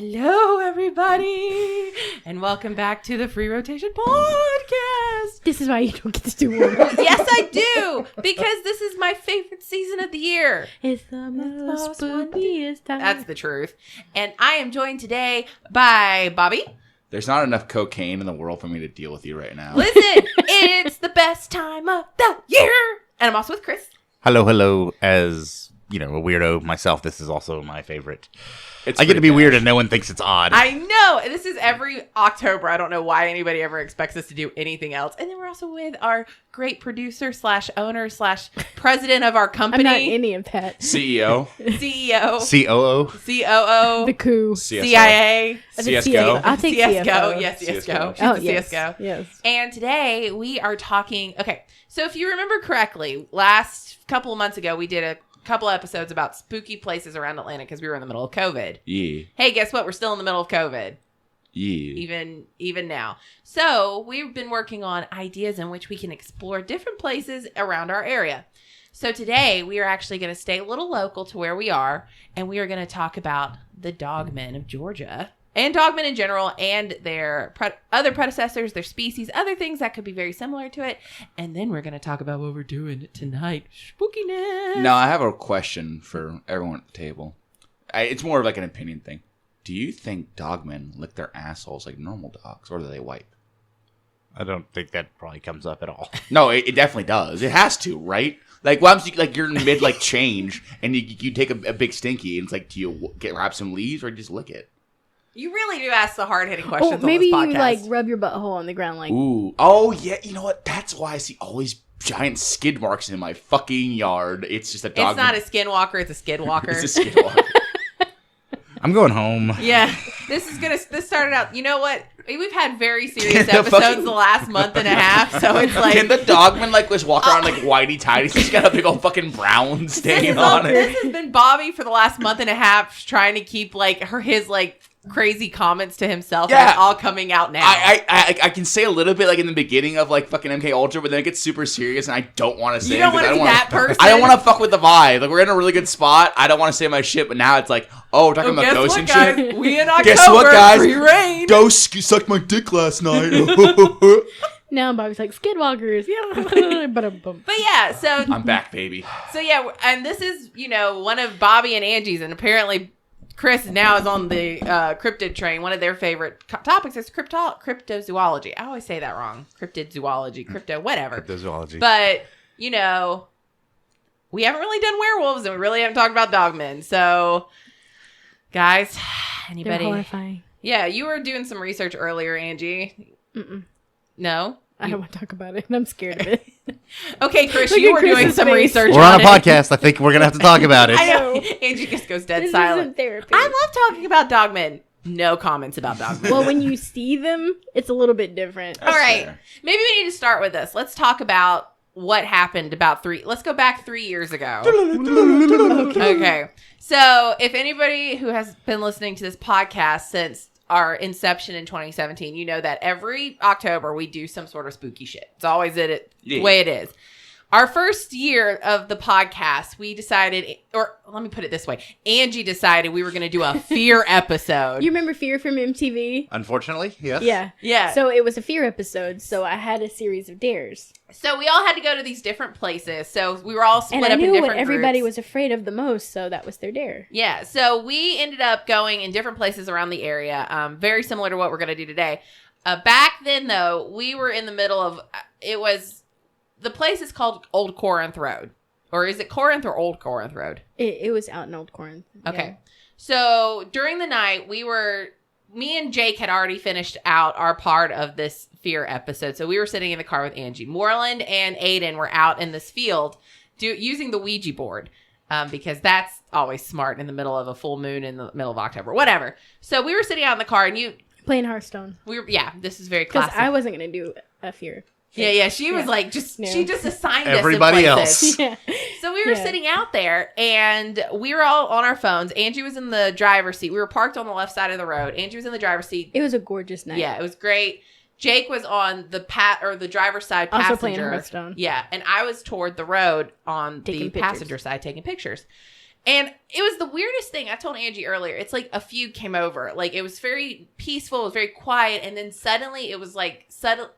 Hello, everybody, and welcome back to the TheFreeRotation podcast. This is why you don't get to do one. Yes, I do, because this is my favorite season of the year. It's the most spookiest time. That's the truth. And I am joined today by Bobby. There's not enough cocaine in the world for me to deal with you right now. Listen, it's the best time of the year. And I'm also with Chris. Hello. As, a weirdo myself, this is also my favorite. It's I get to be pretty weird bad. and no one thinks it's odd. I know. This is every October. I don't know why anybody ever expects us to do anything else. And then we're also with our great producer / owner / president of our company. I'm not any of that. CEO, CEO. COO? COO. The coup. CSO, CIA. CSGO. I'll take CSGO. CFO. Yes, CSGO. She's Oh, a yes. CSGO. Yes. And today we are talking. Okay. So if you remember correctly, last couple of months ago, we did a couple episodes about spooky places around Atlanta because we were in the middle of COVID. Yeah. Hey, guess what? We're still in the middle of COVID. Yeah. Even now. So we've been working on ideas in which we can explore different places around our area. So today we are actually going to stay a little local to where we are, and we are going to talk about the dogmen of Georgia and dogmen in general and their other predecessors, their species, other things that could be very similar to it. And then we're going to talk about what we're doing tonight. Spookiness. Now, I have a question for everyone at the table. It's more of like an opinion thing. Do you think dogmen lick their assholes like normal dogs, or do they wipe? I don't think that probably comes up at all. No, it definitely does. It has to, right? Like, once you're in mid change, and you take a big stinky, and it's like, do you grab some leaves, or just lick it? You really do ask the hard-hitting questions on maybe this you podcast. rub your butthole on the ground Ooh. Oh, yeah. You know what? That's why I see all these giant skid marks in my fucking yard. It's just a dog. It's not a skinwalker, it's a skid walker. It's a skid walker. I'm going home. Yeah, this started out. You know what? We've had very serious Can the episodes fucking- the last month and a half, so it's like Can the dogman just walk around whitey tighty? He's got a big old fucking brown stain on it. This has been Bobby for the last month and a half trying to keep his crazy comments to himself. Yeah. And it's all coming out now. I can say a little bit in the beginning of fucking MK Ultra, but then it gets super serious, and I don't want to say. You don't want to be that person. I don't want to fuck with the vibe. We're in a really good spot. I don't want to say my shit, but now it's we're talking about guess ghosts what, and guys? shit. We in October. Guess what, guys? Free reign. Ghost sucked my dick last night. Now Bobby's like, skidwalkers. Yeah. But yeah, so I'm back, baby. yeah, and this is one of Bobby and Angie's, and apparently Chris now is on the cryptid train. One of their favorite topics is cryptozoology. I always say that wrong. Cryptid zoology, crypto, whatever. Cryptozoology. But, we haven't really done werewolves, and we really haven't talked about dogmen. So, guys, They're anybody? horrifying. Yeah, you were doing some research earlier, Angie. Mm-mm. No? I don't want to talk about it, and I'm scared of it. Okay, Chris, Look you at were doing Chris's some face. research We're on a it. podcast. I think we're going to have to talk about it. I know. Angie just goes dead This silent. isn't therapy. I love talking about dogmen. No comments about dogmen. Well, when you see them, it's a little bit different. All right. fair. Maybe we need to start with this. Let's talk about what happened let's go back 3 years ago. Okay. So if anybody who has been listening to this podcast since our inception in 2017, you know that every October we do some sort of spooky shit. It's always the way it is. Our first year of the podcast, we decided, or let me put it this way, Angie decided we were going to do a fear episode. You remember Fear from MTV? Unfortunately, yes. Yeah. Yeah. So it was a fear episode, so I had a series of dares. So we all had to go to these different places. So we were all split And I up in knew different what everybody groups. was afraid of the most, so that was their dare. Yeah, so we ended up going in different places around the area, very similar to what we're going to do today. Back then, though, we were in the middle of, the place is called Old Corinth Road. Or is it Corinth or Old Corinth Road? It was out in Old Corinth. Yeah. Okay. So during the night, me and Jake had already finished out our part of this fear episode. So we were sitting in the car with Angie. Moreland and Aiden were out in this field using the Ouija board. Because that's always smart in the middle of a full moon in the middle of October. Whatever. So we were sitting out in the car and Playing Hearthstone. this is very Because classic. I wasn't going to do a fear. Yeah. She was No. she just assigned Everybody us in places. else. Yeah. So we were sitting out there and we were all on our phones. Angie was in the driver's seat. We were parked on the left side of the road. Angie was in the driver's seat. It was a gorgeous night. Yeah, it was great. Jake was on the driver's side Also passenger. playing Hearthstone. Yeah, and I was toward the road on Taking the pictures. passenger side taking pictures. And it was the weirdest thing. I told Angie earlier. It's like a few came over. Like, it was very peaceful. It was very quiet. And then suddenly it was like,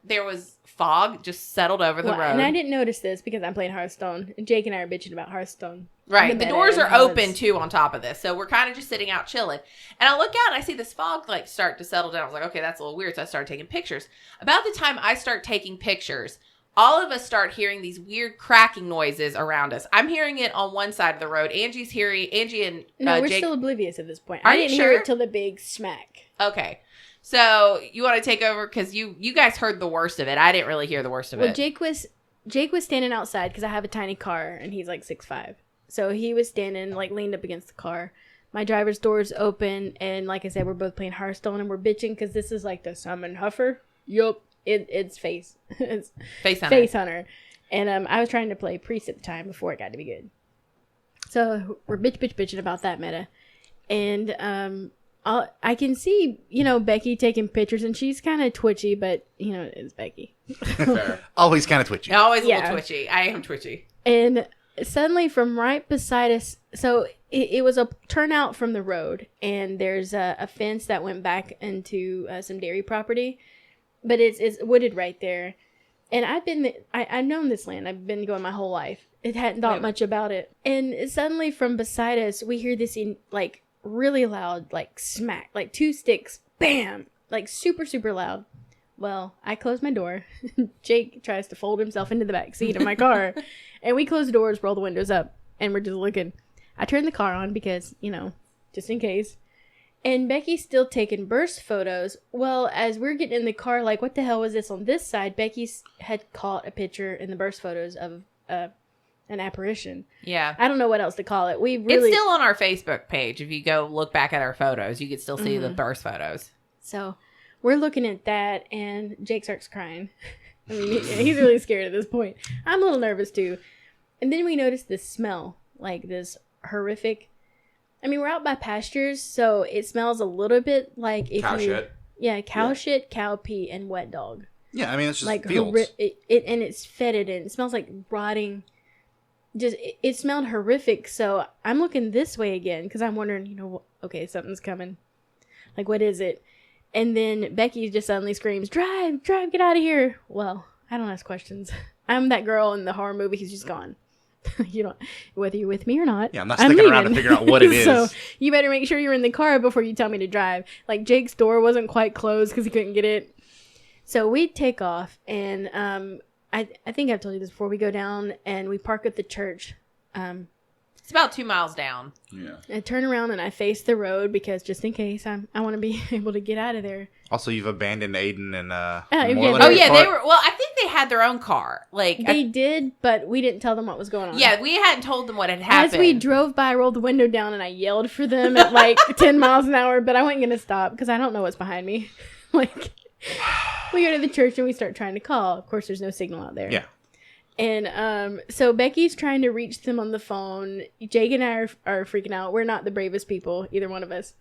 there was fog just settled over the road. And I didn't notice this because I'm playing Hearthstone. And Jake and I are bitching about Hearthstone. Right. The doors are open, too, on top of this. So we're kind of just sitting out chilling. And I look out and I see this fog, like, start to settle down. I was like, okay, that's a little weird. So I started taking pictures. About the time I start taking pictures, all of us start hearing these weird cracking noises around us. I'm hearing it on one side of the road. Angie and No, we're Jake. still oblivious at this point. Are I you didn't sure? hear it till the big smack. Okay. So you want to take over? Because you guys heard the worst of it. I didn't really hear the worst of it. Jake was standing outside because I have a tiny car and he's like 6'5". So he was standing, like, leaned up against the car. My driver's door's open, and like I said, we're both playing Hearthstone, and we're bitching because this is like the summon huffer. Yup. It's Face. It's Face Hunter. Face Hunter. And I was trying to play Priest at the time before it got to be good. So we're bitching about that meta. And I can see, Becky taking pictures, and she's kind of twitchy, but, it's Becky. Fair. Always kind of twitchy. Always a little twitchy. I am twitchy. And suddenly from right beside us, so it was a turnout from the road, and there's a fence that went back into some dairy property, but it's wooded right there. And I've known this land. I've been going my whole life. It hadn't thought much about it. And suddenly from beside us, we hear this like really loud, like smack, like 2 sticks, bam, like super, super loud. Well, I close my door. Jake tries to fold himself into the back seat of my car. And we close the doors, roll the windows up, and we're just looking. I turn the car on because, just in case. And Becky's still taking burst photos. Well, as we're getting in the car, like, what the hell was this on this side? Becky had caught a picture in the burst photos of an apparition. Yeah. I don't know what else to call it. It's still on our Facebook page. If you go look back at our photos, you can still see the burst photos. So we're looking at that, and Jake starts crying. I mean, he's really scared at this point. I'm a little nervous, too. And then we notice this smell, like this horrific... I mean, we're out by pastures, so it smells a little bit like if cow shit. Yeah, cow shit, cow pee, and wet dog. Yeah, I mean, it's just like fields. And it's fetid, and it smells like rotting. It smelled horrific, so I'm looking this way again, because I'm wondering, okay, something's coming. Like, what is it? And then Becky just suddenly screams, drive, get out of here. Well, I don't ask questions. I'm that girl in the horror movie who's just gone. Whether you're with me or not. Yeah, I'm not sticking around to figure out what it is. So you better make sure you're in the car before you tell me to drive. Like, Jake's door wasn't quite closed because he couldn't get it. So we take off, and I think I've told you this before. We go down and we park at the church. It's about 2 miles down. Yeah. I turn around and I face the road because just in case I want to be able to get out of there. Also, you've abandoned Aiden and Moreland. Oh yeah, they were. Well, I think they had their own car. Like they did, but we didn't tell them what was going on. Yeah, we hadn't told them what had happened. As we drove by, I rolled the window down and I yelled for them at like 10 miles an hour, but I wasn't gonna stop because I don't know what's behind me. Like, we go to the church and we start trying to call. Of course, there's no signal out there. Yeah. And so Becky's trying to reach them on the phone. Jake and I are freaking out. We're not the bravest people, either one of us.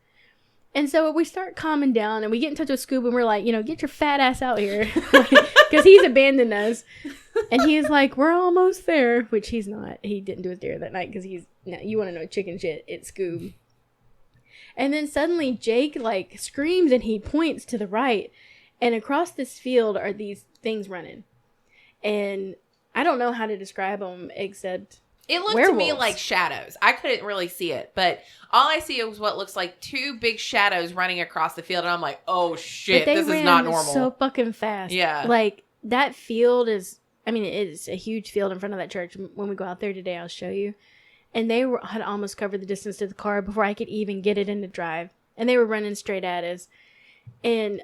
And so we start calming down, and we get in touch with Scoob, and we're like, get your fat ass out here. Because he's abandoned us. And he's like, we're almost there, which he's not. He didn't do his dare that night because you want to know chicken shit, it's Scoob. And then suddenly Jake, like, screams, and he points to the right. And across this field are these things running. And I don't know how to describe them except... It looked werewolves. to me like shadows. I couldn't really see it, but all I see is what looks like 2 big shadows running across the field, and I'm like, oh shit, this is not normal. So fucking fast. Yeah. Like, that field is, it is a huge field in front of that church. When we go out there today, I'll show you. And they had almost covered the distance to the car before I could even get it into drive. And they were running straight at us. And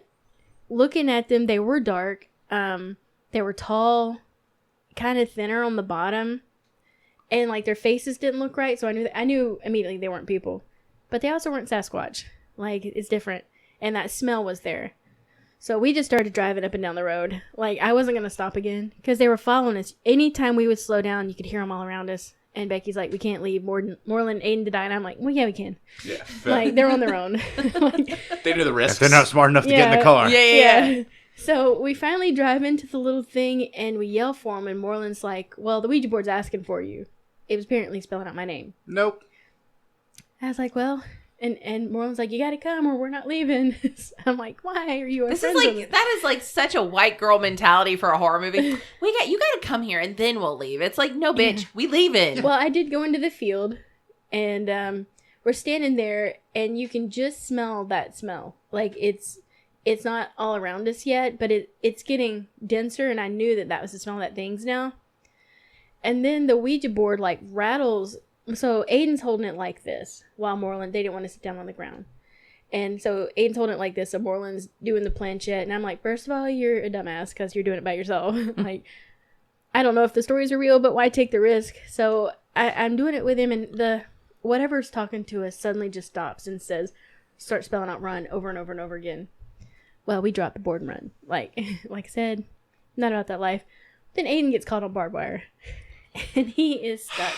looking at them, they were dark. They were tall, kind of thinner on the bottom. And, like, their faces didn't look right, so I knew immediately they weren't people. But they also weren't Sasquatch. Like, it's different. And that smell was there. So we just started driving up and down the road. Like, I wasn't going to stop again. Because they were following us. Anytime we would slow down, you could hear them all around us. And Becky's like, we can't leave Moreland, Aiden to die. And I'm like, well, yeah, we can. Yeah. Like, they're on their own. They know the risks. If they're not smart enough to get in the car. Yeah. So we finally drive into the little thing, and we yell for him. And Moreland's like, well, the Ouija board's asking for you. It was apparently spelling out my name. Nope. I was like, well, and Morland's like, you got to come or we're not leaving. I'm like, why are you? This is like that is like such a white girl mentality for a horror movie. You got to come here and then we'll leave. It's like, no, bitch, we leaving. Well, I did go into the field, and we're standing there, and you can just smell that smell. Like it's not all around us yet, but it's getting denser, and I knew that was the smell of that things now. And then the Ouija board like rattles. So Aiden's holding it like this while Moreland, they didn't want to sit down on the ground. And so Aiden's holding it like this, so Moreland's doing the planchette. And I'm like, first of all, you're a dumbass because you're doing it by yourself. Like, I don't know if the stories are real, but why take the risk? So I'm doing it with him, and the whatever's talking to us suddenly just stops and start spelling out run over and over and over again. Well, we dropped the board and run. Like I said, not about that life. Then Aiden gets caught on barbed wire. And he is stuck.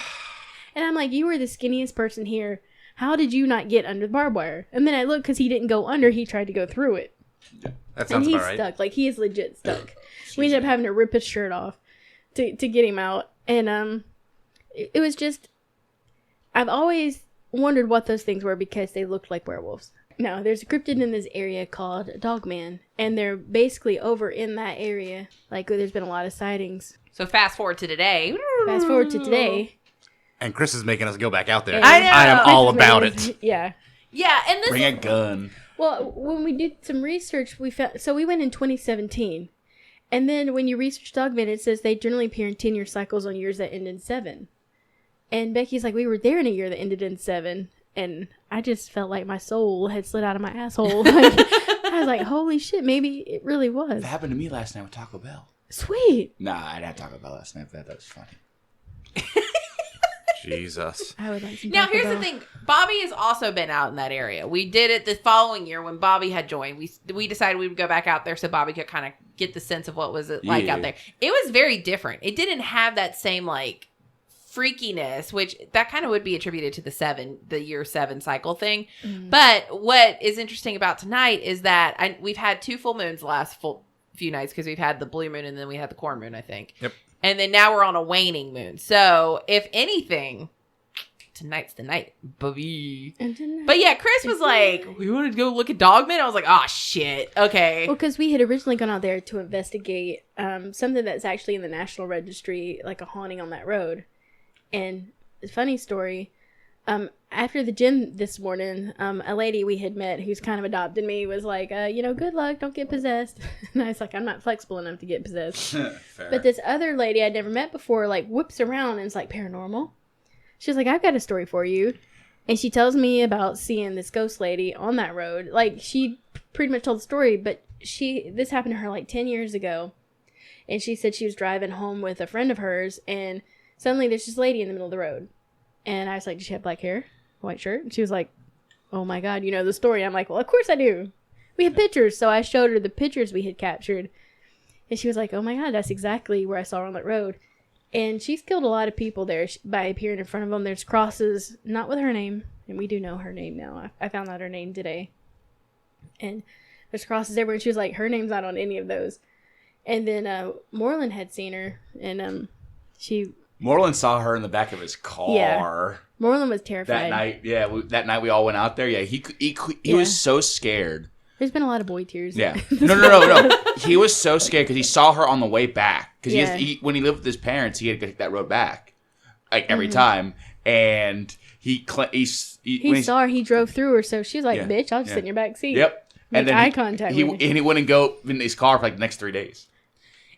And I'm like, you were the skinniest person here. How did you not get under the barbed wire? And then I look, because he didn't go under, he tried to go through it. Yeah, that sounds about right. And he's stuck. Like, he is legit stuck. We ended up having to rip his shirt off to get him out. And it was just, I've always wondered what those things were because they looked like werewolves. No, there's a cryptid in this area called Dogman. And they're basically over in that area. Like, there's been a lot of sightings. So fast forward to today. And Chris is making us go back out there. I know. I am all about it. Yeah. Yeah, and this Bring a gun. Well, when we did some research, we found, so we went in 2017. And then when you research Dogman, it says they generally appear in 10-year cycles on years that end in 7. And Becky's like, we were there in a year that ended in 7. And I just felt like my soul had slid out of my asshole. Like, I was like, holy shit, maybe it really was. That happened to me last night with Taco Bell. Sweet. Nah, I didn't have Taco Bell last night, but that was funny. Jesus. I would like some Now, Taco here's Bell. the thing. Bobby has also been out in that area. We did it the following year when Bobby had joined. We decided we would go back out there so Bobby could kind of get the sense of what was it like out there. It was very different. It didn't have that same, like, freakiness, which that kind of would be attributed to the year 7 cycle thing. Mm. But what is interesting about tonight is that we've had 2 full moons the last few nights because we've had the blue moon and then we had the corn moon, I think. Yep. And then now we're on a waning moon. So if anything, tonight's the night, baby. But yeah, Chris was like, we wanted to go look at Dogman. I was like, oh shit. Okay. Well, because we had originally gone out there to investigate something that's actually in the National Registry, like a haunting on that road. And a funny story, after the gym this morning, a lady we had met who's kind of adopted me was like, good luck, don't get possessed. And I was like, I'm not flexible enough to get possessed. But this other lady I'd never met before, like, whips around and is like, paranormal. She's like, I've got a story for you. And she tells me about seeing this ghost lady on that road. Like, she pretty much told the story, but this happened to her like 10 years ago. And she said she was driving home with a friend of hers, and suddenly there's this lady in the middle of the road. And I was like, does she have black hair? White shirt? And she was like, oh my God, you know the story. I'm like, well, of course I do. We have pictures. So I showed her the pictures we had captured. And she was like, oh my God, that's exactly where I saw her on that road. And she's killed a lot of people there by appearing in front of them. There's crosses, not with her name. And we do know her name now. I found out her name today. And there's crosses everywhere. And she was like, her name's not on any of those. And then Moreland had seen her. And Moreland saw her in the back of his car. Yeah. Moreland was terrified. That night, that night we all went out there. Yeah, he was so scared. There's been a lot of boy tears. Yeah. No. He was so scared because he saw her on the way back. Because when he lived with his parents, he had to take that road back, like every time. And he saw her. He drove through her, so she was like, "Bitch, I'll just sit in your back seat." Yep. Make then eye contact. And he wouldn't go in his car for like the next 3 days.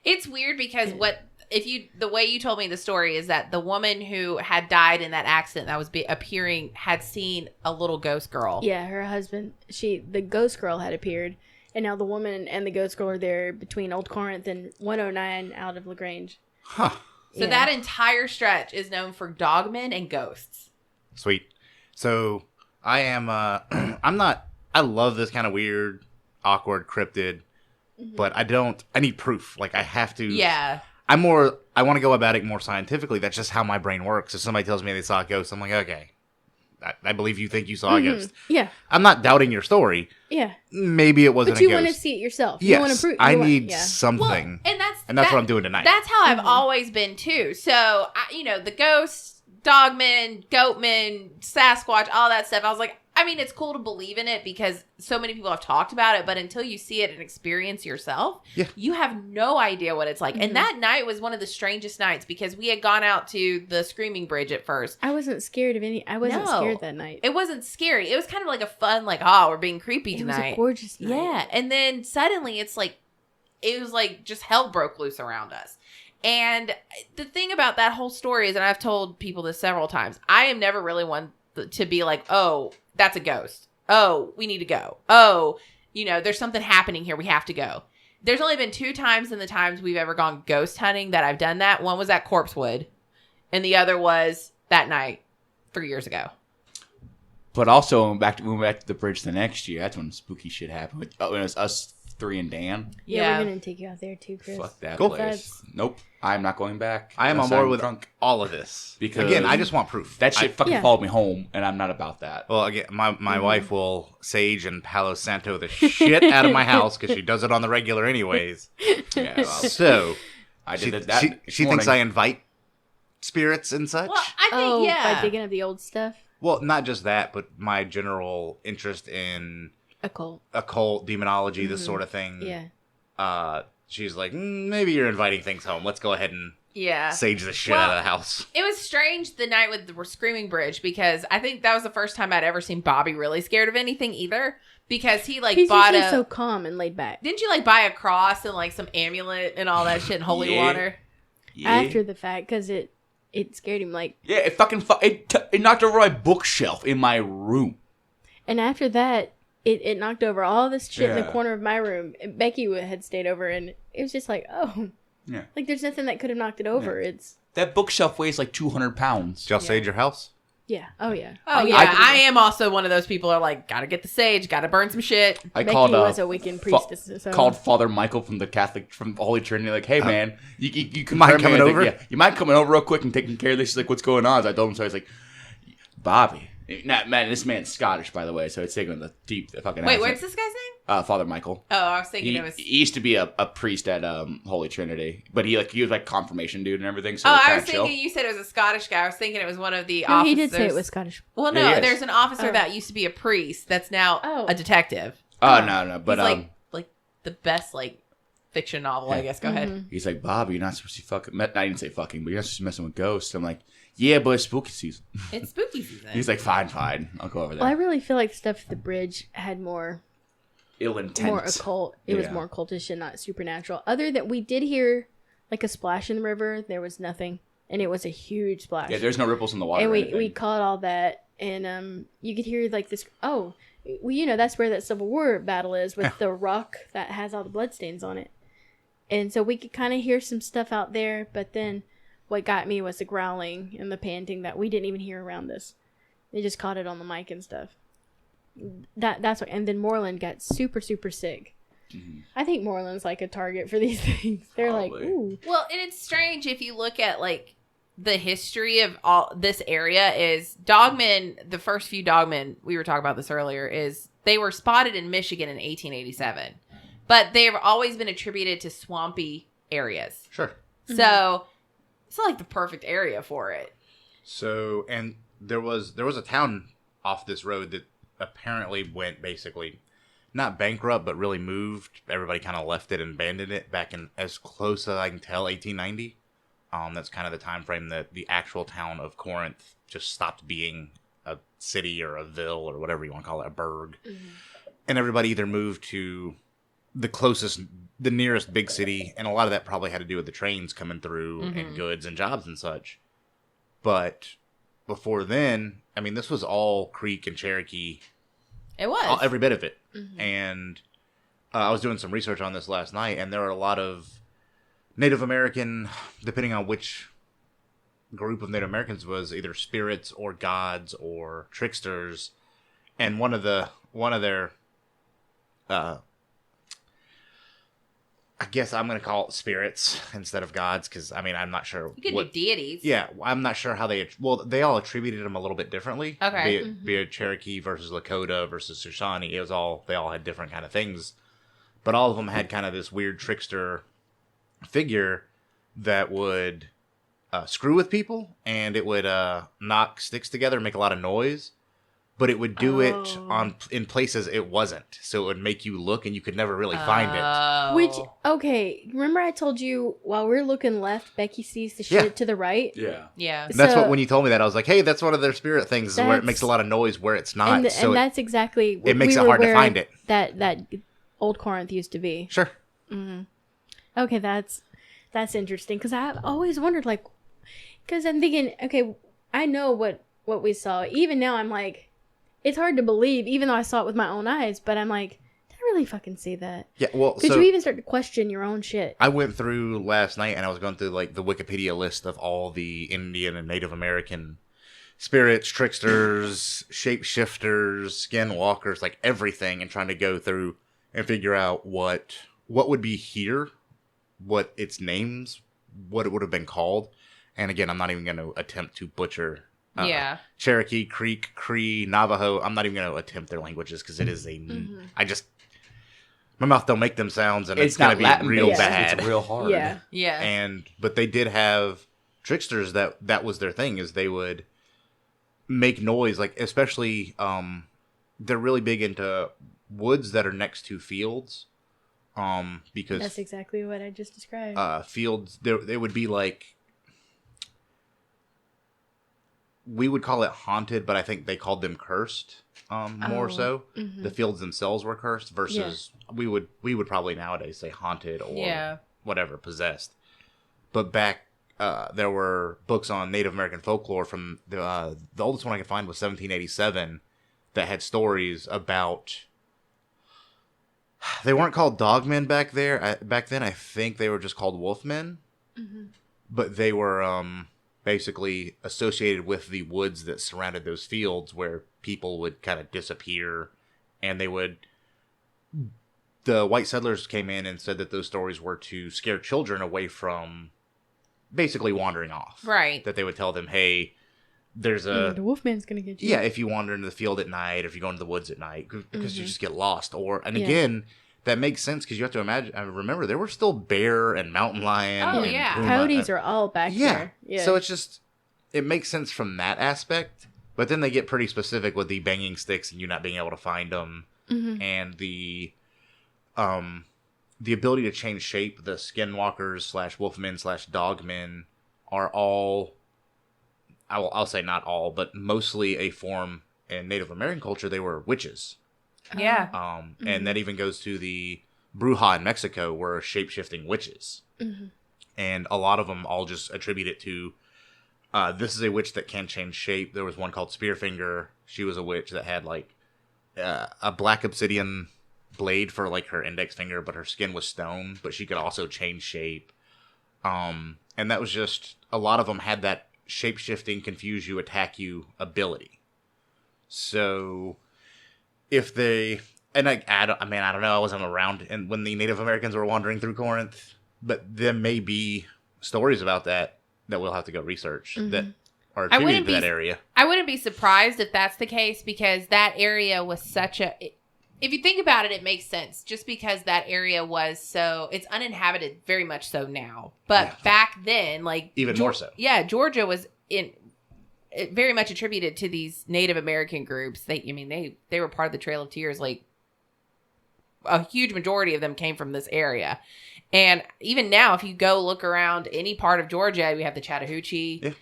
It's weird because the way you told me the story is that the woman who had died in that accident that was appearing had seen a little ghost girl. Yeah, her husband, the ghost girl had appeared, and now the woman and the ghost girl are there between Old Corinth and 109 out of LaGrange. Huh. So that entire stretch is known for dogmen and ghosts. Sweet. So I am, I love this kind of weird, awkward cryptid, but I need proof. Like I have to. Yeah. I want to go about it more scientifically. That's just how my brain works. If somebody tells me they saw a ghost, I'm like, okay, I believe you think you saw a ghost. Yeah. I'm not doubting your story. Yeah. Maybe it wasn't a ghost. But you want to see it yourself. Yes. You want to prove. I need something. Well, and that's what I'm doing tonight. That's how I've always been too. So, the ghosts, dogmen, goatmen, Sasquatch, all that stuff. I was like, I mean, it's cool to believe in it because so many people have talked about it, but until you see it and experience yourself, you have no idea what it's like. And that night was one of the strangest nights because we had gone out to the Screaming Bridge at first. I wasn't scared of any. I wasn't scared that night. It wasn't scary. It was kind of like a fun, like, oh, we're being creepy tonight. It was a gorgeous night. Yeah. And then suddenly it was like just hell broke loose around us. And the thing about that whole story is, and I've told people this several times, I am never really one to be like, oh, that's a ghost. Oh, we need to go. Oh, there's something happening here. We have to go. There's only been 2 times in the times we've ever gone ghost hunting that I've done that. One was at Corpsewood, and the other was that night 3 years ago. But also, when we went back to the bridge the next year, that's when spooky shit happened. When it was us 3 and Dan. Yeah, we're going to take you out there too, Chris. Fuck that place. Nope. I'm not going back. I am on board with all of this. Because, again, I just want proof. That shit fucking followed me home, and I'm not about that. Well, again, my wife will sage and Palo Santo the shit out of my house because she does it on the regular anyways. Yeah, well, so, I did that she thinks I invite spirits and such. Well, I think, by digging up the old stuff? Well, not just that, but my general interest in occult, demonology, this sort of thing. Yeah. She's like, maybe you're inviting things home. Let's go ahead and sage the shit out of the house. It was strange the night with the Screaming Bridge because I think that was the first time I'd ever seen Bobby really scared of anything either. Because he He's bought usually so calm and laid back. Didn't you buy a cross and some amulet and all that shit in holy water? Yeah. After the fact, because it scared him. Yeah, it fucking it knocked over my bookshelf in my room. And after that, it knocked over all this shit in the corner of my room. And Becky had stayed over, and it was just like, oh. Yeah. There's nothing that could have knocked it over. Yeah. It's that bookshelf weighs 200 pounds. Did y'all sage your house? Yeah. Oh, yeah. Oh, yeah. I am also one of those people who are gotta get the sage, gotta burn some shit. Becky was a Wiccan priestess. Called Father Michael from the Holy Trinity, hey, man, you can mind coming over? You mind coming over real quick and taking care of this? He's what's going on? So I told him, so he's Bobby. Man, this man's Scottish, by the way, so it's taking the deep fucking Wait, accent. what's this guy's name? Father Michael. Oh, I was thinking it was... He used to be a priest at Holy Trinity, but he was confirmation dude and everything, so I was thinking you said it was a Scottish guy. I was thinking it was one of the officers. He did say it was Scottish. Well, no, there's an officer that used to be a priest that's now a detective. No, but... He's the best, fiction novel, I guess. Go ahead. He's Bobby, you're not supposed to fucking... I didn't say fucking, but you're not supposed to messing with ghosts. I'm yeah, but it's spooky season. It's spooky season. He's fine. I'll go over there. Well, I really feel like stuff at the bridge had more ill intent. More occult. It was more cultish and not supernatural. Other than we did hear a splash in the river. There was nothing. And it was a huge splash. Yeah, there's no ripples in the water. And we caught all that. And you could hear this. Oh, well, that's where that Civil War battle is with the rock that has all the bloodstains on it. And so we could kind of hear some stuff out there. But then what got me was the growling and the panting that we didn't even hear around us. They just caught it on the mic and stuff. That's what. And then Moreland got super, super sick. Mm-hmm. I think Moreland's a target for these things. They're Probably. ooh. Well, and it's strange if you look at the history of all this area is dogmen. The first few dogmen, we were talking about this earlier, is they were spotted in Michigan in 1887, but they've always been attributed to swampy areas. Sure. So it's the perfect area for it. So, and there was a town off this road that apparently went basically not bankrupt, but really moved. Everybody kind of left it and abandoned it back in, as close as I can tell, 1890. That's kind of the time frame that the actual town of Corinth just stopped being a city or a ville or whatever you want to call it, a burg. Mm-hmm. And everybody either moved to the nearest big city, and a lot of that probably had to do with the trains coming through and goods and jobs and such. But before then, this was all Creek and Cherokee. It was. Every bit of it. Mm-hmm. And I was doing some research on this last night, and there are a lot of Native American, depending on which group of Native Americans was, either spirits or gods or tricksters. And one of their I guess I'm going to call it spirits instead of gods, because, I'm not sure. You could do deities. Yeah, I'm not sure how they all attributed them a little bit differently. Okay. Be it Cherokee versus Lakota versus Shoshone, they all had different kind of things. But all of them had kind of this weird trickster figure that would screw with people, and it would knock sticks together and make a lot of noise. But it would do it in places it wasn't, so it would make you look, and you could never really find it. Which, okay, remember I told you while we're looking left, Becky sees the shit to the right? Yeah. Yeah. And that's what, when you told me that, I was like, hey, that's one of their spirit things, is where it makes a lot of noise where it's not. And that's exactly what it makes it hard to find it. That old Corinth used to be. Sure. Mm-hmm. Okay, that's interesting, because I've always wondered, like, because I'm thinking, okay, I know what we saw. Even now, I'm like, it's hard to believe, even though I saw it with my own eyes, but I'm like, did I really fucking see that? Yeah, well, Could you even start to question your own shit? I went through last night, and I was going through, like, the Wikipedia list of all the Indian and Native American spirits, tricksters, shapeshifters, skinwalkers, like, everything, and trying to go through and figure out what would be here, what its names, what it would have been called. And again, I'm not even going to attempt to butcher Cherokee, Creek, Cree, Navajo. I'm not even going to attempt their languages, because it is my mouth don't make them sounds, and it's going to be Latin real based. bad. It's real hard. Yeah. But they did have tricksters that was their thing, is they would make noise, like, especially they're really big into woods that are next to fields, because that's exactly what I just described. Fields, they would be like, we would call it haunted, but I think they called them cursed, more so. Mm-hmm. The fields themselves were cursed versus we would probably nowadays say haunted or whatever, possessed. But back there were books on Native American folklore from the oldest one I could find was 1787 that had stories about. They weren't called dogmen back then. I think they were just called wolfmen. Mm-hmm. But they were basically associated with the woods that surrounded those fields, where people would kind of disappear, and the white settlers came in and said that those stories were to scare children away from basically wandering off. Right. That they would tell them, hey, there's the wolfman's gonna get you. Yeah, if you wander into the field at night, or if you go into the woods at night, because you just get lost. Again, that makes sense, because you have to imagine. Remember, there were still bear and mountain lion. Oh, and yeah. puma. Coyotes are all back there. Yeah. So it makes sense from that aspect. But then they get pretty specific with the banging sticks and you not being able to find them, and the ability to change shape. The skinwalkers / wolfmen / dogmen are all. I'll say not all, but mostly a form in Native American culture. They were witches. Yeah. And that even goes to the Bruja in Mexico, were shape-shifting witches. Mm-hmm. And a lot of them all just attribute it to, this is a witch that can change shape. There was one called Spearfinger. She was a witch that had, like, a black obsidian blade for, like, her index finger, but her skin was stone, but she could also change shape. And that was just, a lot of them had that shape-shifting, confuse you, attack you ability. So if they, and I don't know, I wasn't around and when the Native Americans were wandering through Corinth, but there may be stories about that we'll have to go research that are attributed to that area. I wouldn't be surprised if that's the case, because that area was such a, if you think about it, it makes sense, just because that area was so, it's uninhabited, very much so now, but back then, like, even more so. Yeah, Georgia was very much attributed to these Native American groups. They were part of the Trail of Tears. Like, a huge majority of them came from this area. And even now, if you go look around any part of Georgia, we have the Chattahoochee.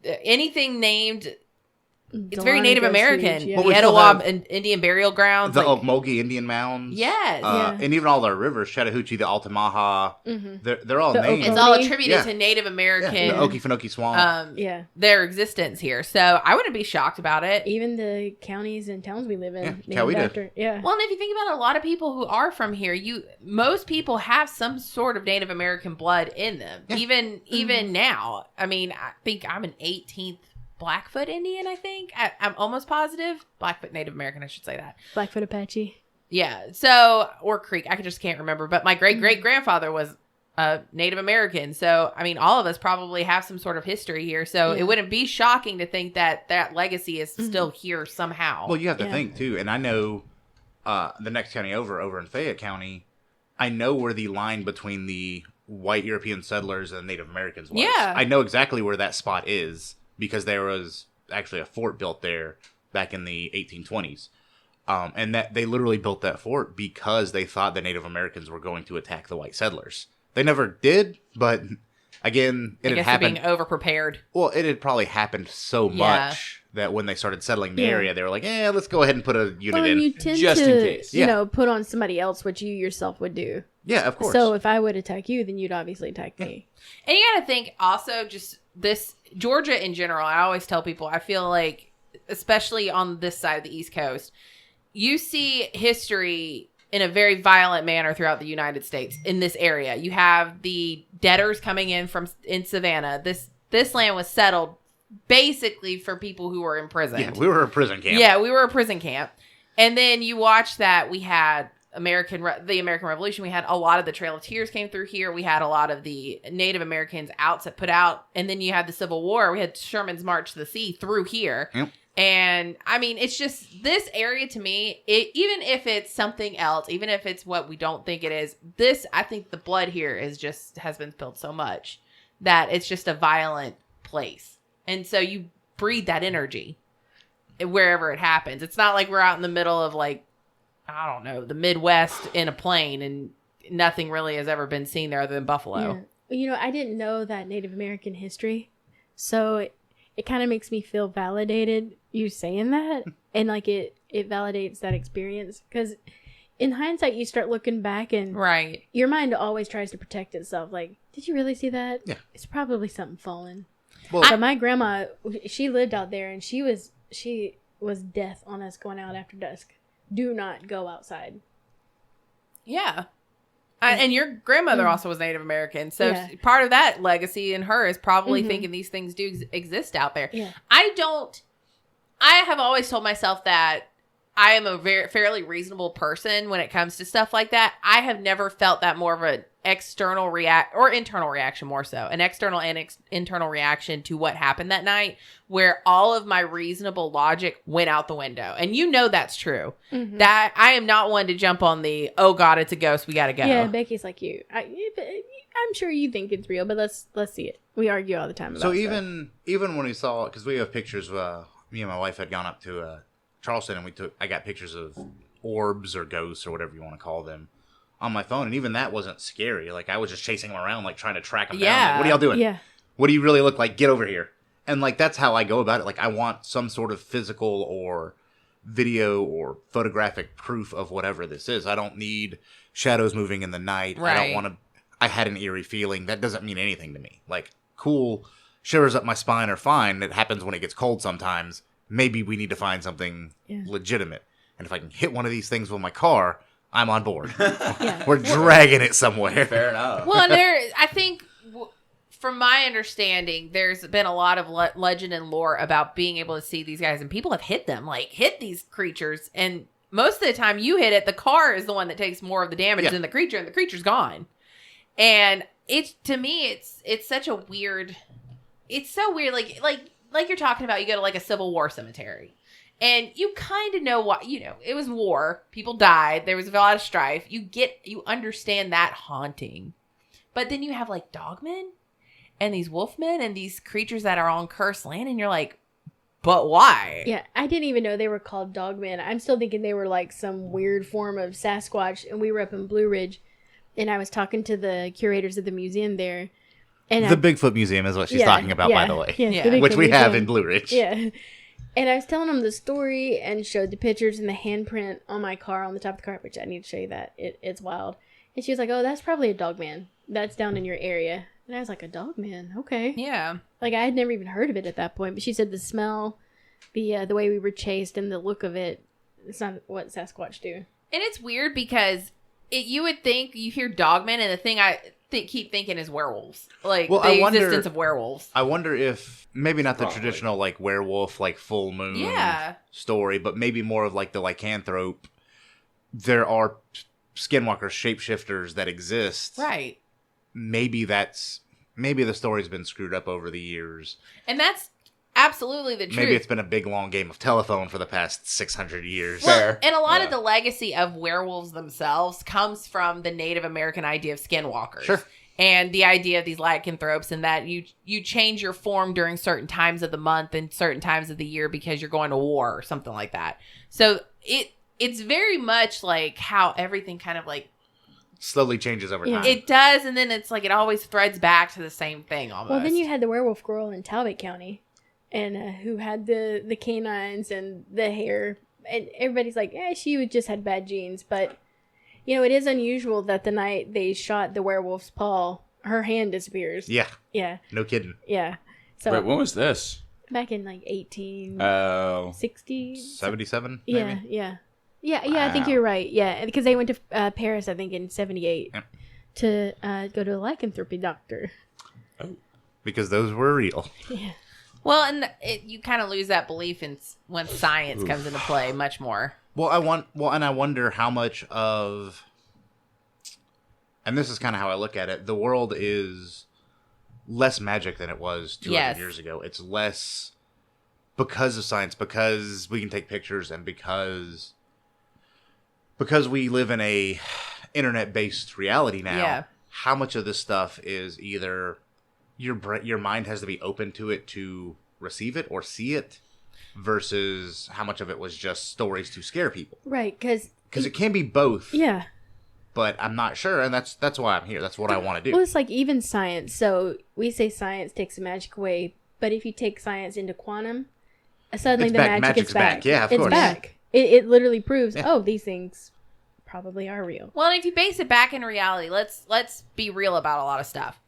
Yeah. Anything named, it's very Native American. Huge, The Etowah and Indian burial grounds. The Okmulgee Indian mounds. Yes. And even all our rivers, Chattahoochee, the Altamaha, they're all named. It's all attributed to Native American. The Okefenokee Swamp. Their existence here. So I wouldn't be shocked about it. Even the counties and towns we live in. Coweta. Well, and if you think about it, a lot of people who are from here, most people have some sort of Native American blood in them. Yeah. Even now. I mean, I think I'm an 18th Blackfoot Indian, I think. I'm almost positive. Blackfoot Native American, I should say that. Blackfoot Apache. Yeah. So, or Creek. I just can't remember. But my great-great-grandfather was Native American. So, I mean, all of us probably have some sort of history here. So, it wouldn't be shocking to think that that legacy is still here somehow. Well, you have to think, too. And I know the next county over in Fayette County, I know where the line between the white European settlers and Native Americans was. Yeah. I know exactly where that spot is because there was actually a fort built there back in the 1820s. And that they literally built that fort because they thought the Native Americans were going to attack the white settlers. They never did, but again, it had happened. Being over-prepared. Well, it had probably happened so much that when they started settling the area, they were like, let's go ahead and put a unit in. You tend just to, in case. put on somebody else what you yourself would do. Yeah, of course. So if I would attack you, then you'd obviously attack me. And you got to think also just this, Georgia in general, I always tell people, I feel like, especially on this side of the East Coast, you see history in a very violent manner throughout the United States in this area. You have the debtors coming in in Savannah. This land was settled basically for people who were imprisoned. Yeah, we were a prison camp. Yeah, we were a prison camp. And then you watch that we had the American Revolution. We had a lot of the Trail of Tears came through here. We had a lot of the Native Americans put out. And then you had the Civil War. We had Sherman's March to the Sea through here. Yep. And I mean, it's just this area to me, even if it's something else, even if it's what we don't think it is, I think the blood here has been spilled so much that it's just a violent place. And so you breathe that energy wherever it happens. It's not like we're out in the middle of I don't know, the Midwest in a plane and nothing really has ever been seen there other than buffalo. Yeah. I didn't know that Native American history. So it kind of makes me feel validated you saying that. And it validates that experience. Because in hindsight, you start looking back and your mind always tries to protect itself. Like, did you really see that? Yeah. It's probably something falling. Well, so my grandma, she lived out there and she was death on us going out after dusk. Do not go outside. Yeah. And your grandmother also was Native American. So part of that legacy in her is probably thinking these things do exist out there. Yeah. I have always told myself that I am a fairly reasonable person when it comes to stuff like that. I have never felt that more of an external internal reaction more so. An external and internal reaction to what happened that night where all of my reasonable logic went out the window. And that's true. Mm-hmm. That I am not one to jump on the, oh God, it's a ghost, we gotta go. Yeah, Becky's like you. I'm sure you think it's real, but let's see it. We argue all the time about so stuff. even when we saw, because we have pictures, me and my wife had gone up to Charleston and I got pictures of orbs or ghosts or whatever you want to call them on my phone, and even that wasn't scary. I was just chasing them around, trying to track them down. What are y'all doing? Yeah. What do you really look like? Get over here. And that's how I go about it. I want some sort of physical or video or photographic proof of whatever this is. I don't need shadows moving in the night. Right. I don't want to. I had an eerie feeling. That doesn't mean anything to me. Cool, shivers up my spine are fine. It happens when it gets cold sometimes. Maybe we need to find something legitimate. And if I can hit one of these things with my car, I'm on board. We're dragging it somewhere. Fair enough. Well, and I think, from my understanding, there's been a lot of legend and lore about being able to see these guys, and people have hit them, hit these creatures, and most of the time you hit it, the car is the one that takes more of the damage than the creature, and the creature's gone. And to me, it's such a weird, it's so weird, like you're talking about, you go to a Civil War cemetery. And you kind of know what, it was war. People died. There was a lot of strife. You understand that haunting. But then you have dogmen and these wolfmen and these creatures that are on cursed land. And you're like, but why? Yeah, I didn't even know they were called dogmen. I'm still thinking they were some weird form of Sasquatch. And we were up in Blue Ridge. And I was talking to the curators of the museum there. And the Bigfoot Museum is what she's talking about, by the way. Yeah. Which we have in Blue Ridge. Yeah. And I was telling them the story and showed the pictures and the handprint on my car, on the top of the car, which I need to show you that. It's wild. And she was like, oh, that's probably a dogman. That's down in your area. And I was like, a dogman? Okay. Yeah. I had never even heard of it at that point. But she said the smell, the way we were chased, and the look of it, it's not what Sasquatch do. And it's weird because you would think, you hear dogman, and the thing I keep thinking is werewolves. Existence of werewolves. I wonder if maybe not the traditional werewolf full moon story, but maybe more of the lycanthrope. There are skinwalkers, shapeshifters that exist. Right. Maybe the story's been screwed up over the years. And that's absolutely the truth. Maybe it's been a big long game of telephone for the past 600 years. Well, and a lot of the legacy of werewolves themselves comes from the Native American idea of skinwalkers. Sure. And the idea of these lycanthropes and that you change your form during certain times of the month and certain times of the year because you're going to war or something like that. So it's very much like how everything kind of like slowly changes over time. It does, and then it's like it always threads back to the same thing almost. Well, then you had the werewolf girl in Talbot County, and who had the canines and the hair, and everybody's like, she just had bad genes, but. It is unusual that the night they shot the werewolf's paw, her hand disappears. Yeah. Yeah. No kidding. Yeah. So Wait, when was this? Back in like 1860. 77? Yeah, maybe? yeah. I think you're right. Yeah, because they went to Paris, I think, in 78 to go to a lycanthropy doctor. Oh. Because those were real. Yeah. Well, and you kind of lose that belief when science comes into play much more. Well, and I wonder how much of, and this is kind of how I look at it, the world is less magic than it was 200 years ago. It's less because of science, because we can take pictures, and because we live in a internet-based reality now. Yeah. How much of this stuff is either your mind has to be open to it to receive it or see it, versus how much of it was just stories to scare people. Right, because it can be both. Yeah. But I'm not sure, and that's why I'm here. That's what I want to do. Well, it's like even science. So we say science takes the magic away, but if you take science into quantum, suddenly the magic is back. Yeah, of course. It's back. It literally proves, these things probably are real. Well, and if you base it back in reality, let's be real about a lot of stuff.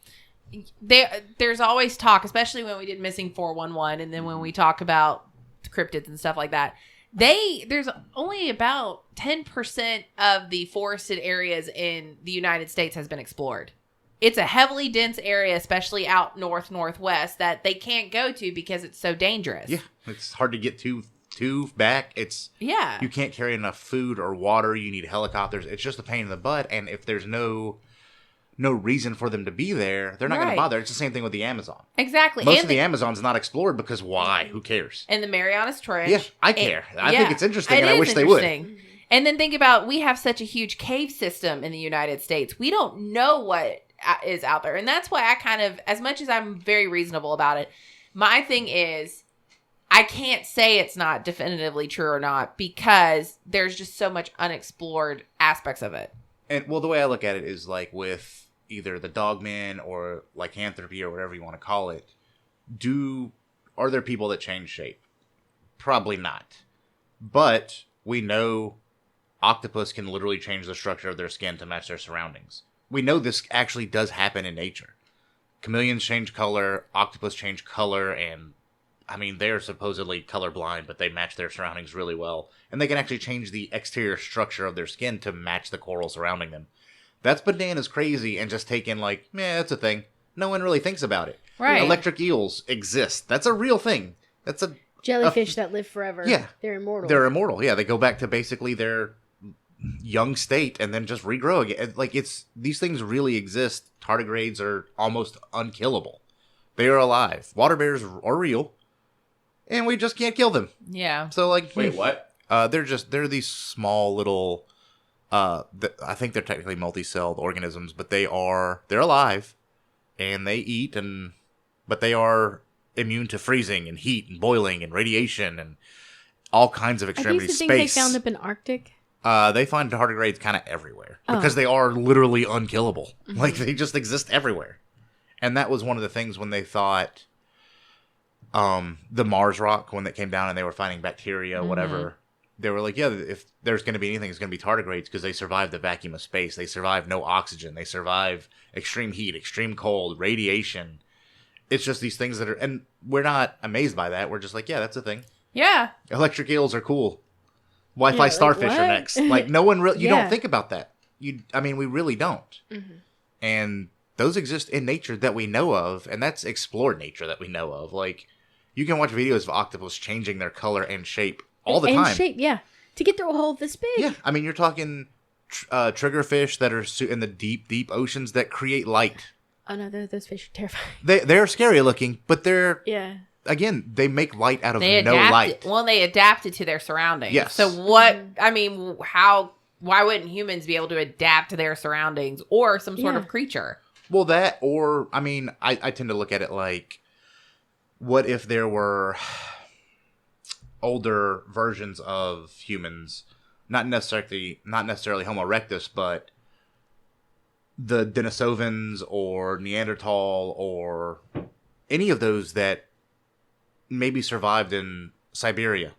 There's always talk, especially when we did Missing 411, and then when we talk about cryptids and stuff like that. There's only about 10% of the forested areas in the United States has been explored. It's a heavily dense area, especially out northwest, that they can't go to because it's so dangerous. Yeah, it's hard to get to back. You can't carry enough food or water. You need helicopters. It's just a pain in the butt. And if there's no reason for them to be there, they're not going to bother. It's the same thing with the Amazon. Exactly. Most of the Amazon's not explored because why? Who cares? And the Marianas Trench. Yeah, I care. I think it's interesting, and I wish they would. And then think about, we have such a huge cave system in the United States. We don't know what is out there. And that's why I kind of, as much as I'm very reasonable about it, my thing is, I can't say it's not definitively true or not because there's just so much unexplored aspects of it. And, well, the way I look at it is like with either the Dogman or lycanthropy or whatever you want to call it, are there people that change shape? Probably not. But we know octopus can literally change the structure of their skin to match their surroundings. We know this actually does happen in nature. Chameleons change color, octopus change color, and I mean, they're supposedly colorblind, but they match their surroundings really well. And they can actually change the exterior structure of their skin to match the coral surrounding them. That's bananas crazy and just taken like, that's a thing. No one really thinks about it. Right. Electric eels exist. That's a real thing. That's a jellyfish that live forever. Yeah. They're immortal. They're immortal. Yeah, they go back to basically their young state and then just regrow again. Like these things really exist. Tardigrades are almost unkillable. They are alive. Water bears are real. And we just can't kill them. Yeah. So like, wait, what? They're these small little, I think they're technically multi-celled organisms, but they're alive, and they eat, but they are immune to freezing and heat and boiling and radiation and all kinds of extremities. Are these the things they found up in Arctic? They find tardigrades kind of everywhere because they are literally unkillable. Mm-hmm. Like they just exist everywhere, and that was one of the things when they thought. The Mars rock, when it came down and they were finding bacteria, whatever, they were like, if there's going to be anything, it's going to be tardigrades because they survive the vacuum of space. They survive no oxygen. They survive extreme heat, extreme cold, radiation. It's just these things that are, and we're not amazed by that. We're just like, that's a thing. Yeah. Electric eels are cool. Wi-Fi starfish are next. Like no one really, you don't think about that. We really don't. Mm-hmm. And those exist in nature that we know of, and that's explored nature that we know of. Like, you can watch videos of octopus changing their color and shape all the time. And shape, yeah. To get through a hole this big. Yeah, I mean, you're talking triggerfish that are in the deep, deep oceans that create light. Oh, no, those fish are terrifying. They're scary looking, but they're... Yeah. Again, they make light out of no light. Well, they adapted to their surroundings. Yes. So why wouldn't humans be able to adapt to their surroundings or some sort of creature? Well, that, or, I mean, I tend to look at it like, what if there were older versions of humans, not necessarily Homo erectus, but the Denisovans or Neanderthal or any of those that maybe survived in Siberia,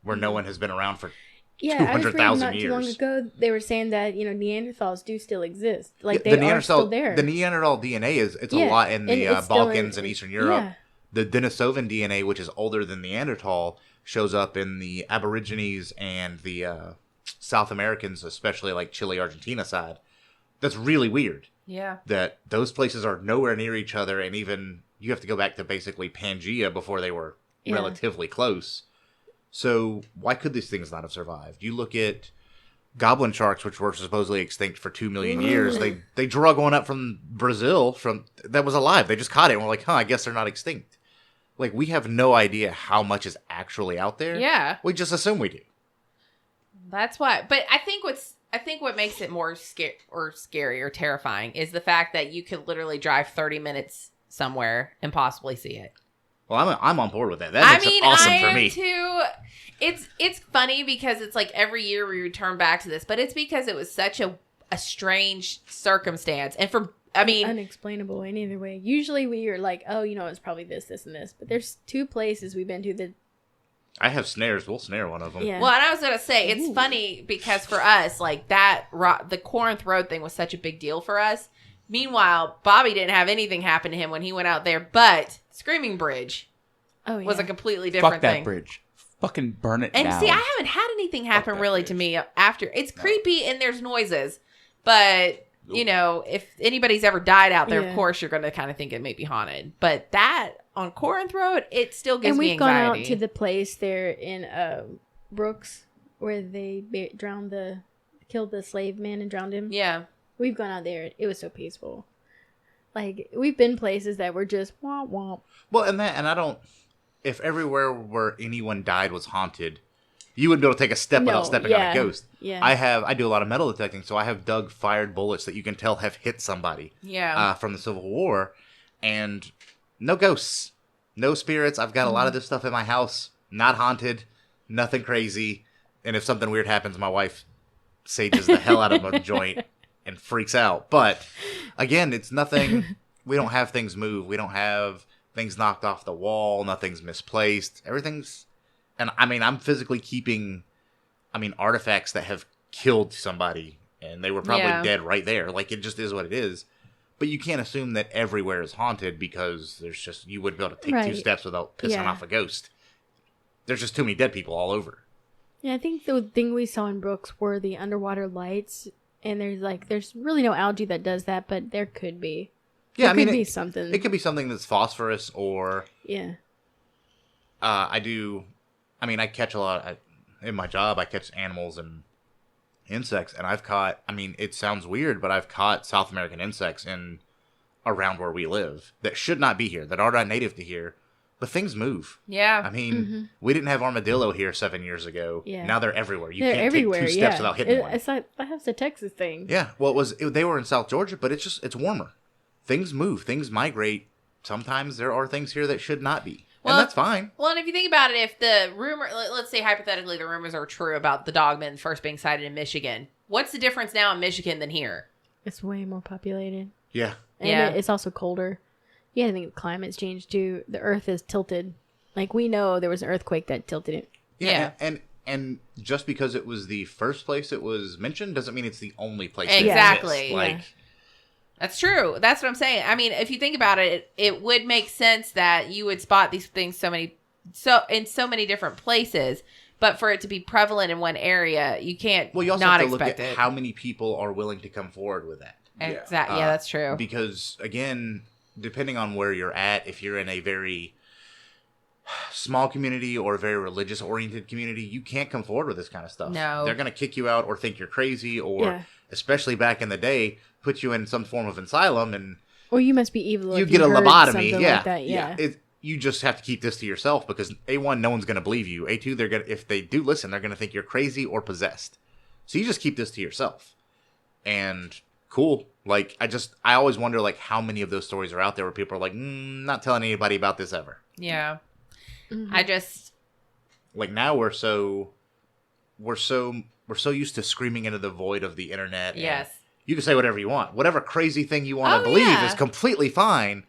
where no one has been around for 200,000 years. Not too long ago, they were saying that Neanderthals do still exist. Like Yeah, they are still there. The Neanderthal DNA it's a lot in the Balkans and Eastern Europe. Yeah. The Denisovan DNA, which is older than Neanderthal, shows up in the Aborigines and the South Americans, especially like Chile, Argentina side. That's really weird. Yeah. That those places are nowhere near each other, and even you have to go back to basically Pangea before they were relatively close. So why could these things not have survived? You look at goblin sharks, which were supposedly extinct for 2 million years. They drug one up from Brazil that was alive. They just caught it and were like, I guess they're not extinct. Like, we have no idea how much is actually out there. Yeah. We just assume we do. That's why. But I think what makes it more scary or terrifying is the fact that you could literally drive 30 minutes somewhere and possibly see it. Well, I'm on board with that. That makes it awesome for me. Too. It's funny because it's like every year we return back to this, but it's because it was such a strange circumstance. And unexplainable in either way. Usually we are like, it's probably this, and this. But there's 2 places we've been to that. I have snares. We'll snare one of them. Yeah. Well, and I was gonna say it's funny because for us, like the Corinth Road thing was such a big deal for us. Meanwhile, Bobby didn't have anything happen to him when he went out there, but Screaming Bridge was a completely different thing. Fuck that bridge. Fucking burn it down. And see, I haven't had anything happen really to me after. It's creepy and there's noises, but if anybody's ever died out there, of course you're going to kind of think it may be haunted. But that on Corinth Road, it still gives me anxiety. And we've gone out to the place there in Brooks where they killed the slave man and drowned him. Yeah. We've gone out there. It was so peaceful. Like, we've been places that were just womp womp. Well, and I don't. If everywhere where anyone died was haunted, you wouldn't be able to take a step without stepping on a ghost. Yeah. I do a lot of metal detecting, so I have dug fired bullets that you can tell have hit somebody. Yeah. From the Civil War, and no ghosts, no spirits. I've got a lot of this stuff in my house, not haunted, nothing crazy. And if something weird happens, my wife sages the hell out of a joint and freaks out. But again, it's nothing. We don't have things move. We don't have things knocked off the wall. Nothing's misplaced. Everything's, and I'm physically keeping, artifacts that have killed somebody and they were probably dead right there. Like, it just is what it is. But you can't assume that everywhere is haunted because you wouldn't be able to take 2 steps without pissing off a ghost. There's just too many dead people all over. Yeah, I think the thing we saw in Brooks were the underwater lights, and there's really no algae that does that, but there could be. Yeah, it could be something. It could be something that's phosphorus or. Yeah. I catch a lot in my job. I catch animals and insects, and I've caught. It sounds weird, but I've caught South American insects around where we live that should not be here, that are not native to here. But things move. Yeah. We didn't have armadillo here 7 years ago. Yeah. Now they're everywhere. You can't everywhere, take 2 steps without hitting one. It's like that's a Texas thing. Yeah. Well, they were in South Georgia, but it's warmer. Things move. Things migrate. Sometimes there are things here that should not be. And that's fine. Well, and if you think about it, if the rumor, let's say hypothetically the rumors are true about the dogmen first being sighted in Michigan, what's the difference now in Michigan than here? It's way more populated. Yeah. And it's also colder. Yeah, I think the climate's changed too. The earth is tilted. Like, we know there was an earthquake that tilted it. Yeah. And just because it was the first place it was mentioned doesn't mean it's the only place. Exactly. Like, that's true. That's what I'm saying. If you think about it, it would make sense that you would spot these things in so many different places. But for it to be prevalent in one area, you can't you also not have to expect look at how many people are willing to come forward with that. Exactly. Yeah, that's true. Because, again, depending on where you're at, if you're in a very small community or a very religious-oriented community, you can't come forward with this kind of stuff. No. They're going to kick you out or think you're crazy or, especially back in the day, put you in some form of asylum and... Or you must be evil if you get a lobotomy. Like that. You just have to keep this to yourself because, A1, no one's going to believe you. A2, if they do listen, they're going to think you're crazy or possessed. So you just keep this to yourself. And cool. Like, I always wonder, like, how many of those stories are out there where people are like, not telling anybody about this ever. Yeah. Mm-hmm. Like, now we're so used to screaming into the void of the internet. Yes. You can say whatever you want. Whatever crazy thing you want to believe is completely fine,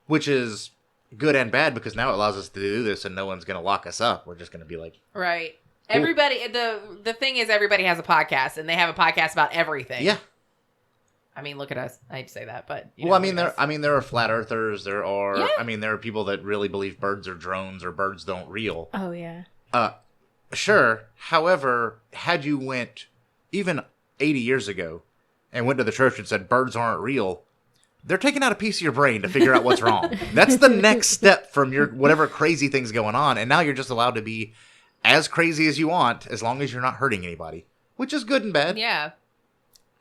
which is good and bad because now it allows us to do this and no one's going to lock us up. We're just going to be like... Right. Cool. Everybody, the thing is everybody has a podcast and they have a podcast about everything. Yeah. I mean, look at us. I hate to say that, but... there are flat earthers. There are... Yeah. There are people that really believe birds are drones or birds don't real. Oh, yeah. Sure. However, had you went even 80 years ago and went to the church and said birds aren't real, they're taking out a piece of your brain to figure out what's wrong. That's the next step from your whatever crazy thing's going on. And now you're just allowed to be as crazy as you want as long as you're not hurting anybody, which is good and bad. Yeah.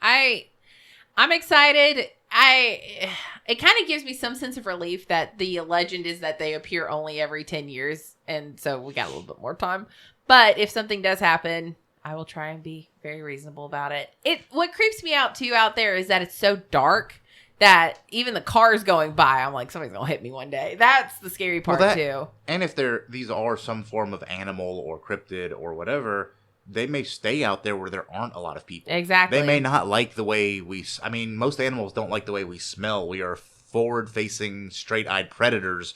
I'm excited. It kind of gives me some sense of relief that the legend is that they appear only every 10 years. And so we got a little bit more time. But if something does happen, I will try and be very reasonable about it. What creeps me out too out there is that it's so dark that even the cars going by, I'm like, somebody's going to hit me one day. That's the scary part too. And if these are some form of animal or cryptid or whatever, they may stay out there where there aren't a lot of people. Exactly. They may not like the way most animals don't like the way we smell. We are forward-facing, straight-eyed predators.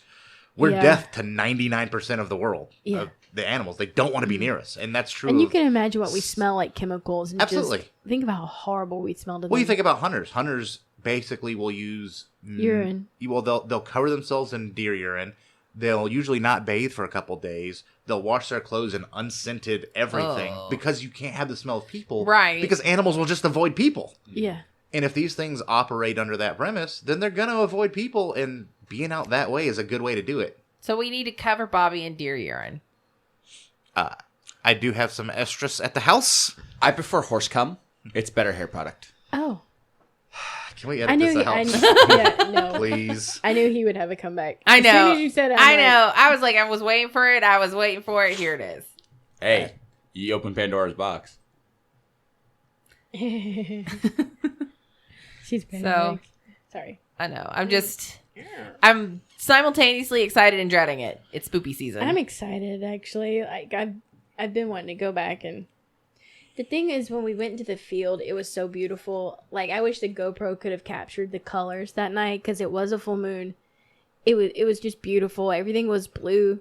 We're death to 99% of the world. Yeah. The animals. They don't want to be near us. And that's true. And you can imagine what we smell like chemicals. And absolutely. Just think about how horrible we smell to them. Well, you think about hunters. Hunters basically will use... urine. Well, they'll cover themselves in deer urine. They'll usually not bathe for a couple days. They'll wash their clothes in unscented everything because you can't have the smell of people. Right. Because animals will just avoid people. Yeah. And if these things operate under that premise, then they're going to avoid people, and being out that way is a good way to do it. So we need to cover Bobby in deer urine. I do have some estrus at the house. I prefer horse cum. It's better hair product. Oh. Can we edit this out? No. Please. I knew he would have a comeback. I know. As soon as you said it, I know. I was waiting for it. Here it is. Hey, you open Pandora's box. She's so sorry. I know. I'm simultaneously excited and dreading it. It's spoopy season. I'm excited actually. Like I've been wanting to go back, and the thing is, when we went into the field, it was so beautiful. Like, I wish the GoPro could have captured the colors that night because it was a full moon. It was just beautiful. Everything was blue.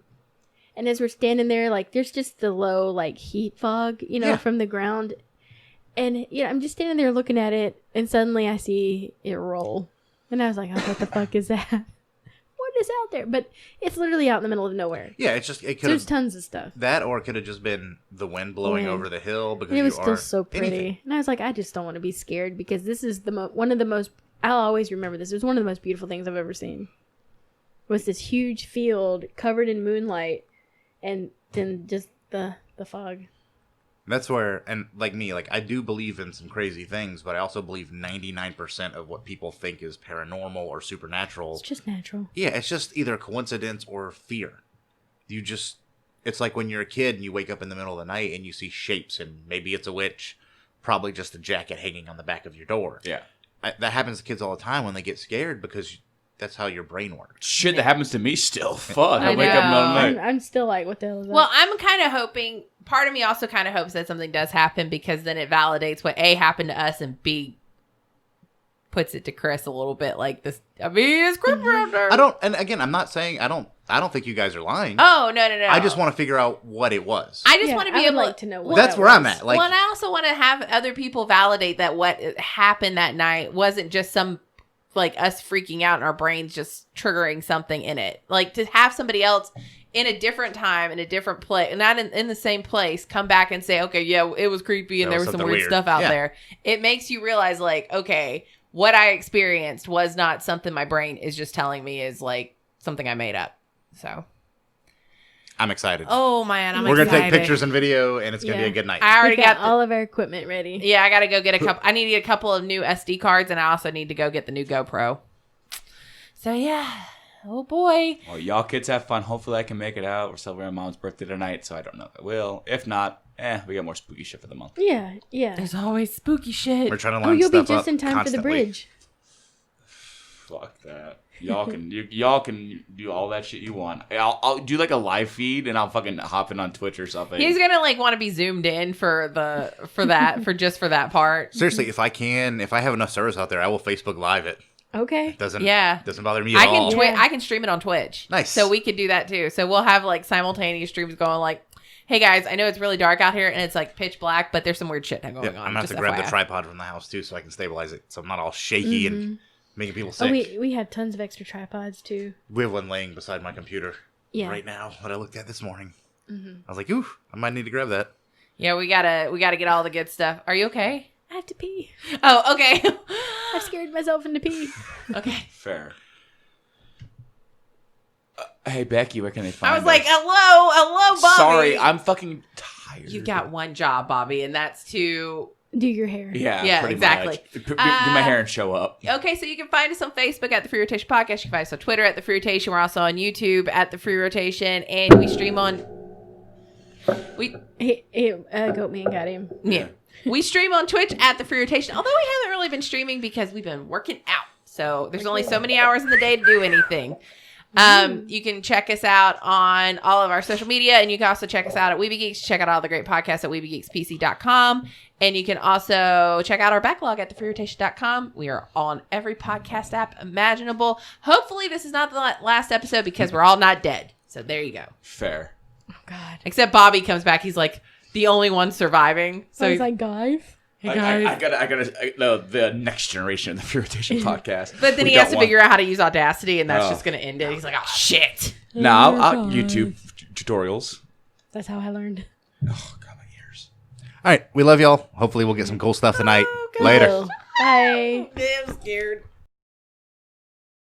And as we're standing there, like, there's just the low, like, heat fog, from the ground. And, I'm just standing there looking at it, and suddenly I see it roll. And I was like, oh, what the fuck is that? What is out there? But it's literally out in the middle of nowhere. Yeah, it could there's tons of stuff. That, or it could have just been the wind blowing over the hill because it was still so pretty. Anything. And I was like, I just don't want to be scared because this is one of the most. I'll always remember this. It was one of the most beautiful things I've ever seen. It was this huge field covered in moonlight, and then just the fog. That's where, and like me, like I do believe in some crazy things, but I also believe 99% of what people think is paranormal or supernatural. It's just natural. Yeah, it's just either coincidence or fear. It's like when you're a kid and you wake up in the middle of the night and you see shapes, and maybe it's a witch, probably just a jacket hanging on the back of your door. Yeah. That happens to kids all the time when they get scared because that's how your brain works. Shit, that happens to me still. Fuck, I wake up in the middle of the night. I'm still like, what the hell is that? Well, I'm kind of hoping, part of me also kind of hopes that something does happen because then it validates what A, happened to us, and B, puts it to Chris a little bit like this. I mean, it's creepy out there. And again, I'm not saying, I don't think you guys are lying. Oh, no. I just want to figure out what it was. I just want to be able to know what that's where I'm at. Like, well, and I also want to have other people validate that what happened that night wasn't just some, like, us freaking out and our brains just triggering something in it. Like, to have somebody else in a different time, in a different place, and not in the same place, come back and say, okay, yeah, it was creepy and there was some weird stuff out there. It makes you realize, like, okay, what I experienced was not something my brain is just telling me is, like, something I made up. So I'm excited. Oh, man, I'm excited. We're going to take pictures and video, and it's going to be a good night. I already got all of our equipment ready. Yeah, I got to go get a couple. I need to get a couple of new SD cards, and I also need to go get the new GoPro. So, yeah. Oh, boy. Well, y'all kids have fun. Hopefully I can make it out. We're celebrating Mom's birthday tonight, so I don't know if I will. If not, we got more spooky shit for the month. Yeah, yeah. There's always spooky shit. We're trying to Oh, line you'll be stuff just up in time for the constantly. bridge. Fuck that. Y'all can do all that shit you want. I'll do like a live feed and I'll fucking hop in on Twitch or something. He's gonna like want to be zoomed in for that part. Seriously, if I have enough servers out there, I will Facebook Live it. Okay. Doesn't bother me at I all. can I can stream it on Twitch. Nice. So we could do that too. So we'll have like simultaneous streams going like, hey guys, I know it's really dark out here and it's like pitch black, but there's some weird shit going on. I'm gonna have to grab the tripod from the house too, so I can stabilize it, so I'm not all shaky and making people sick. Oh, we have tons of extra tripods too. We have one laying beside my computer right now that I looked at this morning. I was like, ooh, I might need to grab that. Yeah, we gotta get all the good stuff. Are you okay? I have to pee. Oh, okay. I've scared myself into pee. Okay. Fair. Hey Becky, where can they find I was us? like, hello, Bobby. Sorry, I'm fucking tired. You got one job, Bobby, and that's to... Do your hair. Yeah, pretty exactly. much. Do my hair and show up. Okay, so you can find us on Facebook at The Free Rotation Podcast. You can find us on Twitter at The Free Rotation. We're also on YouTube at The Free Rotation, and we stream on... Goatman got him. Yeah. We stream on Twitch at The Free Rotation, although we haven't really been streaming because we've been working out. So there's only so many hours in the day to do anything. You can check us out on all of our social media, and you can also check us out at Weeby Geeks. Check out all the great podcasts at WeebyGeeksPC.com. And you can also check out our backlog at TheFreeRotation.com. We are on every podcast app imaginable. Hopefully this is not the last episode because we're all not dead. So there you go. Fair. Oh, God. Except Bobby comes back. He's like the only one surviving. So I was like, guys. hey guys. I gotta the next generation of the Free Rotation podcast. But then We he has got to one. figure out how to use Audacity, and that's Oh. just going to end it. He's like, oh, shit. No, I'll YouTube tutorials. That's how I learned. Oh, God, my ears. All right, we love y'all. Hopefully, we'll get some cool stuff tonight. Later. Bye. I'm scared.